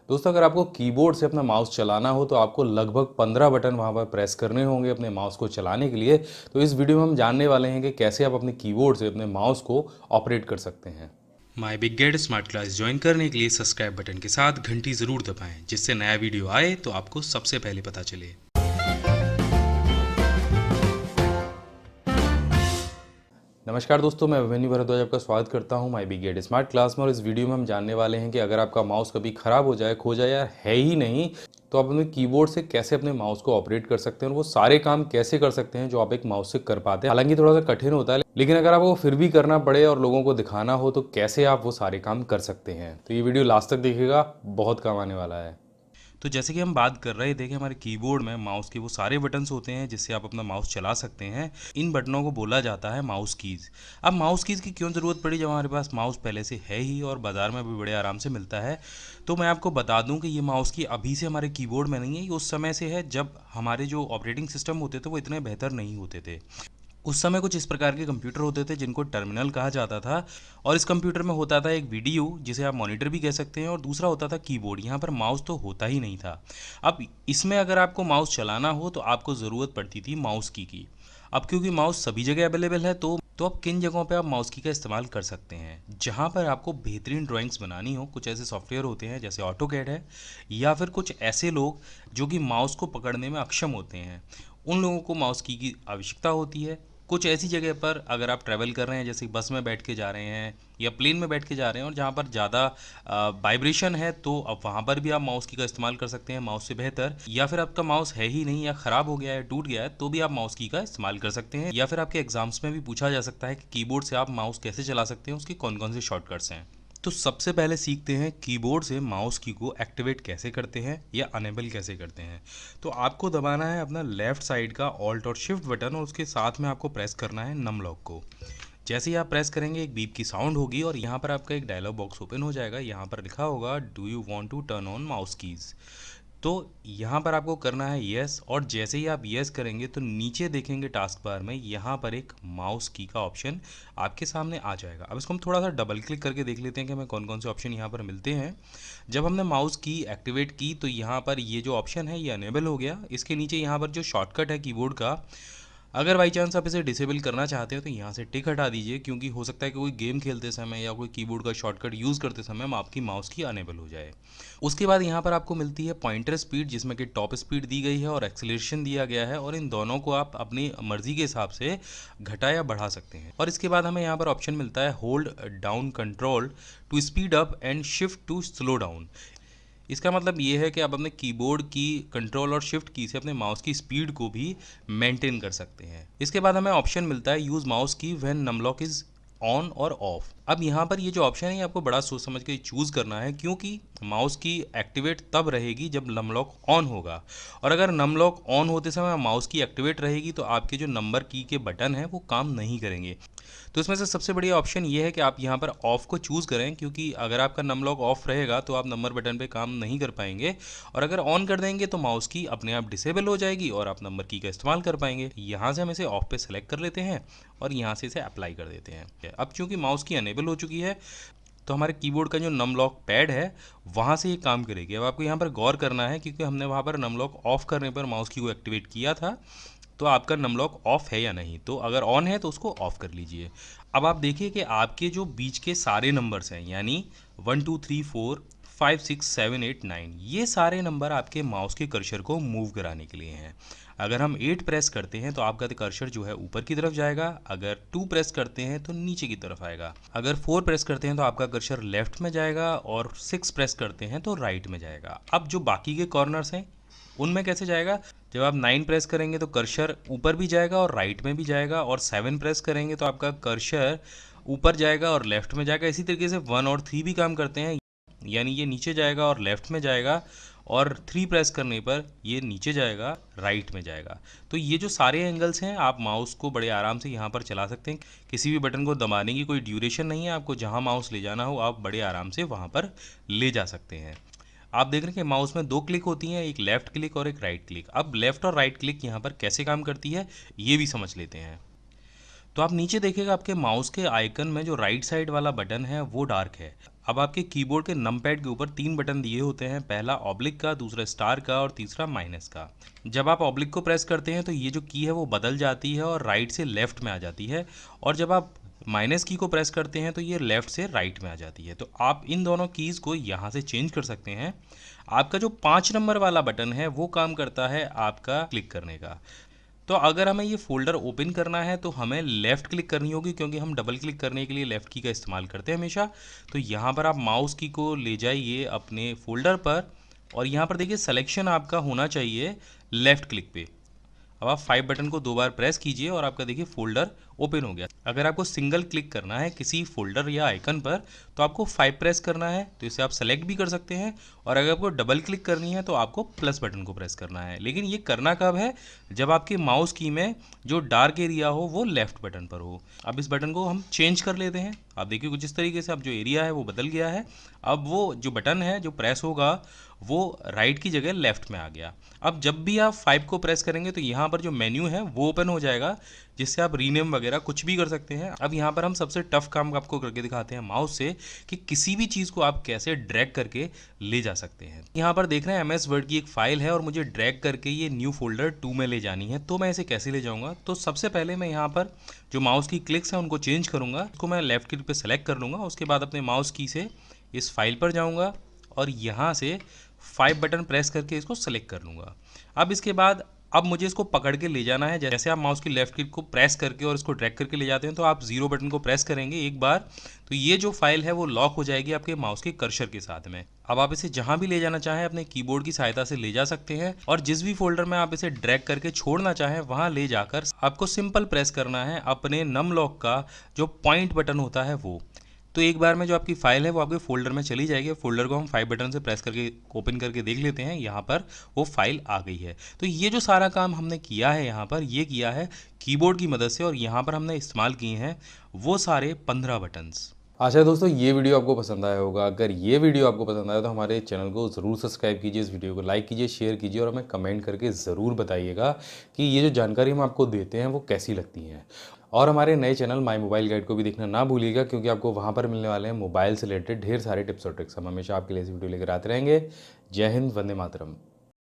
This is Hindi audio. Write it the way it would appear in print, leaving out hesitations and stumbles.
दोस्तों, अगर आपको कीबोर्ड से अपना माउस चलाना हो तो आपको लगभग 15 बटन वहाँ पर प्रेस करने होंगे अपने माउस को चलाने के लिए। तो इस वीडियो में हम जानने वाले हैं कि कैसे आप अपने कीबोर्ड से अपने माउस को ऑपरेट कर सकते हैं। My big gate smart class join करने के लिए सब्सक्राइब बटन के साथ घंटी ज़रूर दबाएं, जिससे नया वीडियो आए तो आपको सबसे पहले पता चले। नमस्कार दोस्तों, मैं अभिमन्यु भारद्वाज आपका स्वागत करता हूं my big gate smart class में। और इस वीडियो में हम जानने वाले हैं कि अगर आपका माउस कभी ख़राब हो जाए, खो जाए या है ही नहीं, तो आप अपने कीबोर्ड से कैसे अपने माउस को ऑपरेट कर सकते हैं और वो सारे काम कैसे कर सकते हैं जो आप एक माउस से कर पाते हैं। हालांकि थोड़ा सा कठिन होता है, लेकिन अगर आपको फिर भी करना पड़े और लोगों को दिखाना हो तो कैसे आप वो सारे काम कर सकते हैं। तो ये वीडियो लास्ट तक देखिएगा, बहुत काम आने वाला है। तो जैसे कि हम बात कर रहे थे कि हमारे कीबोर्ड में माउस के वो सारे बटन्स होते हैं जिससे आप अपना माउस चला सकते हैं। इन बटनों को बोला जाता है माउस कीज़। अब माउस कीज़ की क्यों ज़रूरत पड़ी जब हमारे पास माउस पहले से है ही और बाज़ार में भी बड़े आराम से मिलता है। तो मैं आपको बता दूं कि ये माउस की अभी से हमारे कीबोर्ड में नहीं है, ये उस समय से है जब हमारे जो ऑपरेटिंग सिस्टम होते थे वो इतने बेहतर नहीं होते थे। उस समय कुछ इस प्रकार के कंप्यूटर होते थे जिनको टर्मिनल कहा जाता था, और इस कंप्यूटर में होता था एक वीडियो जिसे आप मॉनिटर भी कह सकते हैं, और दूसरा होता था कीबोर्ड। यहाँ पर माउस तो होता ही नहीं था। अब इसमें अगर आपको माउस चलाना हो तो आपको ज़रूरत पड़ती थी माउस की। अब क्योंकि माउस सभी जगह अवेलेबल है तो अब किन जगहों पे आप माउस की का इस्तेमाल कर सकते हैं, जहाँ पर आपको बेहतरीन ड्राइंग्स बनानी हो। कुछ ऐसे सॉफ्टवेयर होते हैं जैसे ऑटोकैड है, या फिर कुछ ऐसे लोग जो कि माउस को पकड़ने में अक्षम होते हैं, उन लोगों को माउस की आवश्यकता होती है। कुछ ऐसी जगह पर अगर आप ट्रैवल कर रहे हैं, जैसे बस में बैठ के जा रहे हैं या प्लेन में बैठ के जा रहे हैं, और जहाँ पर ज़्यादा वाइब्रेशन है, तो अब वहाँ पर भी आप माउस की का इस्तेमाल कर सकते हैं माउस से बेहतर। या फिर आपका माउस है ही नहीं या ख़राब हो गया है, टूट गया है, तो भी आप माउस की का इस्तेमाल कर सकते हैं। या फिर आपके एग्जाम्स में भी पूछा जा सकता है कि कीबोर्ड से आप माउस कैसे चला सकते हैं, उसके कौन कौन से शॉर्टकट्स हैं। तो सबसे पहले सीखते हैं कीबोर्ड से माउस की को एक्टिवेट कैसे करते हैं या अनेबल कैसे करते हैं। तो आपको दबाना है अपना लेफ्ट साइड का ऑल्ट और शिफ्ट बटन, और उसके साथ में आपको प्रेस करना है नम लॉक को। जैसे ही आप प्रेस करेंगे एक बीप की साउंड होगी और यहाँ पर आपका एक डायलॉग बॉक्स ओपन हो जाएगा। यहाँ पर लिखा होगा do you want to turn on mouse keys. तो यहाँ पर आपको करना है यस, और जैसे ही आप यस करेंगे तो नीचे देखेंगे टास्क बार में यहाँ पर एक माउस की का ऑप्शन आपके सामने आ जाएगा। अब इसको हम थोड़ा सा डबल क्लिक करके देख लेते हैं कि हमें कौन कौन से ऑप्शन यहाँ पर मिलते हैं। जब हमने माउस की एक्टिवेट की तो यहाँ पर ये जो ऑप्शन है ये अनेबल हो गया। इसके नीचे यहाँ पर जो शॉर्टकट है कीबोर्ड का, अगर बाई चांस आप इसे डिसेबल करना चाहते हो तो यहाँ से टिक हटा दीजिए, क्योंकि हो सकता है कि कोई गेम खेलते समय या कोई कीबोर्ड का शॉर्टकट यूज़ करते समय आपकी माउस की अनेबल हो जाए। उसके बाद यहाँ पर आपको मिलती है पॉइंटर स्पीड, जिसमें कि टॉप स्पीड दी गई है और एक्सेलरेशन दिया गया है, और इन दोनों को आप अपनी मर्जी के हिसाब से घटा या बढ़ा सकते हैं। और इसके बाद हमें यहाँ पर ऑप्शन मिलता है hold down control to speed up and shift to slow down. इसका मतलब ये है कि आप अपने कीबोर्ड की कंट्रोल और शिफ्ट की से अपने माउस की स्पीड को भी मेंटेन कर सकते हैं। इसके बाद हमें ऑप्शन मिलता है यूज़ माउस की व्हेन नमलॉक इज़ ऑन और ऑफ। अब यहाँ पर ये जो ऑप्शन है ये आपको बड़ा सोच समझ के चूज़ करना है, क्योंकि माउस की एक्टिवेट तब रहेगी जब नमलॉक ऑन होगा, और अगर नमलॉक ऑन होते समय माउस की एक्टिवेट रहेगी तो आपके जो नंबर की के बटन हैं वो काम नहीं करेंगे। तो इसमें से सबसे बढ़िया ऑप्शन ये है कि आप यहाँ पर ऑफ़ को चूज़ करें, क्योंकि अगर आपका नम लॉक ऑफ रहेगा तो आप नंबर बटन पे काम नहीं कर पाएंगे, और अगर ऑन कर देंगे तो माउस की अपने आप डिसेबल हो जाएगी और आप नंबर की का इस्तेमाल कर पाएंगे। यहाँ से हम इसे ऑफ पे सेलेक्ट कर लेते हैं और यहाँ से इसे अप्लाई कर देते हैं। अब चूंकि माउस की अनेबल हो चुकी है तो हमारे कीबोर्ड का जो नम लॉक पैड है वहाँ से ये काम करेगी। अब आपको यहाँ पर गौर करना है, क्योंकि हमने वहाँ पर नम लॉक ऑफ करने पर माउस की को एक्टिवेट किया था, तो आपका नम लॉक ऑफ है या नहीं। तो अगर ऑन है तो उसको ऑफ कर लीजिए। अब आप देखिए कि आपके जो बीच के सारे नंबर्स हैं, यानी 1 2 3 4 5 6 7 8 9, ये सारे नंबर आपके माउस के कर्सर को मूव कराने के लिए हैं। अगर हम 8 प्रेस करते हैं तो आपका कर्सर जो है ऊपर की तरफ जाएगा, अगर 2 प्रेस करते हैं तो नीचे की तरफ आएगा, अगर 4 प्रेस करते हैं तो आपका कर्सर लेफ्ट में जाएगा, और 6 प्रेस करते हैं तो राइट में जाएगा। अब जो बाकी के कॉर्नर्स हैं उनमें कैसे जाएगा, जब आप 9 प्रेस करेंगे तो कर्सर ऊपर भी जाएगा और राइट में भी जाएगा, और 7 प्रेस करेंगे तो आपका कर्सर ऊपर जाएगा और लेफ्ट में जाएगा। इसी तरीके से 1 और 3 भी काम करते हैं, यानी ये नीचे जाएगा और लेफ्ट में जाएगा, और 3 प्रेस करने पर ये नीचे जाएगा, राइट में जाएगा। तो ये जो सारे एंगल्स हैं आप माउस को बड़े आराम से यहाँ पर चला सकते हैं। किसी भी बटन को दबाने की कोई ड्यूरेशन नहीं है, आपको जहाँ माउस ले जाना हो आप बड़े आराम से वहाँ पर ले जा सकते हैं। आप देख रहे हैं कि माउस में 2 क्लिक होती हैं, एक लेफ़्ट क्लिक और एक राइट क्लिक। अब लेफ़्ट और राइट क्लिक यहाँ पर कैसे काम करती है ये भी समझ लेते हैं। तो आप नीचे देखिएगा आपके माउस के आइकन में जो राइट साइड वाला बटन है वो डार्क है। अब आपके कीबोर्ड के नमपैड के ऊपर 3 बटन दिए होते हैं, पहला ऑब्लिक का, दूसरा स्टार का और तीसरा माइनस का। जब आप ऑब्लिक को प्रेस करते हैं तो ये जो की है वो बदल जाती है और राइट से लेफ्ट में आ जाती है, और जब आप माइनस की को प्रेस करते हैं तो ये लेफ्ट से राइट में आ जाती है। तो आप इन दोनों कीज़ को यहाँ से चेंज कर सकते हैं। आपका जो 5 नंबर वाला बटन है वो काम करता है आपका क्लिक करने का। तो अगर हमें ये फ़ोल्डर ओपन करना है तो हमें लेफ़्ट क्लिक करनी होगी, क्योंकि हम डबल क्लिक करने के लिए लेफ़्ट की का इस्तेमाल करते हैं हमेशा। तो यहाँ पर आप माउस की को ले जाइए अपने फ़ोल्डर पर, और यहाँ पर देखिए सिलेक्शन आपका होना चाहिए लेफ़्ट क्लिक पे। अब आप 5 बटन को 2 बार प्रेस कीजिए और आपका देखिए फ़ोल्डर ओपन हो गया। अगर आपको सिंगल क्लिक करना है किसी फ़ोल्डर या आइकन पर तो आपको 5 प्रेस करना है, तो इसे आप सेलेक्ट भी कर सकते हैं। और अगर आपको डबल क्लिक करनी है तो आपको प्लस बटन को प्रेस करना है। लेकिन ये करना कब है? जब आपके माउस की में जो डार्क एरिया हो वो लेफ़्ट बटन पर हो। अब इस बटन को हम चेंज कर लेते हैं। आप देखिए कुछ इस तरीके से अब जो एरिया है वो बदल गया है। अब वो जो बटन है जो प्रेस होगा वो राइट की जगह लेफ़्ट में आ गया। अब जब भी आप 5 को प्रेस करेंगे तो यहाँ पर जो मेन्यू है वो ओपन हो जाएगा, जिससे आप रीनेम वगैरह कुछ भी कर सकते हैं। अब यहाँ पर हम सबसे टफ काम आपको करके दिखाते हैं माउस से, कि किसी भी चीज़ को आप कैसे ड्रैग करके ले जा सकते हैं। यहाँ पर देख रहे हैं MS वर्ड की एक फाइल है और मुझे ड्रैग करके ये न्यू फोल्डर 2 में ले जानी है। तो मैं इसे कैसे ले जाऊँगा? तो सबसे पहले मैं यहाँ पर जो माउस की क्लिक्स हैं उनको चेंज करूँगा। इसको मैं लेफ्ट क्लिक पे सेलेक्ट कर लूँगा। उसके बाद अपने माउस की से इस फाइल पर जाऊँगा और यहाँ से 5 बटन प्रेस करके इसको सेलेक्ट कर लूँगा। अब इसके बाद अब मुझे इसको पकड़ के ले जाना है। जैसे आप माउस की लेफ्ट क्लिक को प्रेस करके और इसको ड्रैग करके ले जाते हैं, तो आप 0 बटन को प्रेस करेंगे एक बार, तो ये जो फाइल है वो लॉक हो जाएगी आपके माउस के कर्सर के साथ में। अब आप इसे जहां भी ले जाना चाहें अपने कीबोर्ड की सहायता से ले जा सकते हैं, और जिस भी फोल्डर में आप इसे ड्रैग करके छोड़ना चाहें वहां ले जाकर आपको सिंपल प्रेस करना है अपने नम लॉक का जो पॉइंट बटन होता है वो। तो एक बार में जो आपकी फाइल है वो आपके फोल्डर में चली जाएगी। फोल्डर को हम 5 बटन से प्रेस करके ओपन करके देख लेते हैं। यहाँ पर वो फाइल आ गई है। तो ये जो सारा काम हमने किया है यहाँ पर, ये किया है कीबोर्ड की मदद से, और यहाँ पर हमने इस्तेमाल किए हैं वो सारे 15 बटन्स। आशा है दोस्तों ये वीडियो आपको पसंद आया होगा। अगर ये वीडियो आपको पसंद आया तो हमारे चैनल को ज़रूर सब्सक्राइब कीजिए, इस वीडियो को लाइक कीजिए, शेयर कीजिए और हमें कमेंट करके ज़रूर बताइएगा कि ये जो जानकारी हम आपको देते हैं वो कैसी लगती हैं। और हमारे नए चैनल माई मोबाइल गाइड को भी देखना ना भूलिएगा, क्योंकि आपको वहाँ पर मिलने वाले हैं मोबाइल से रिलेटेड ढेर सारे टिप्स और ट्रिक्स। हम हमेशा आपके लिए इस वीडियो लेकर आते रहेंगे। जय हिंद, वंदे मातरम।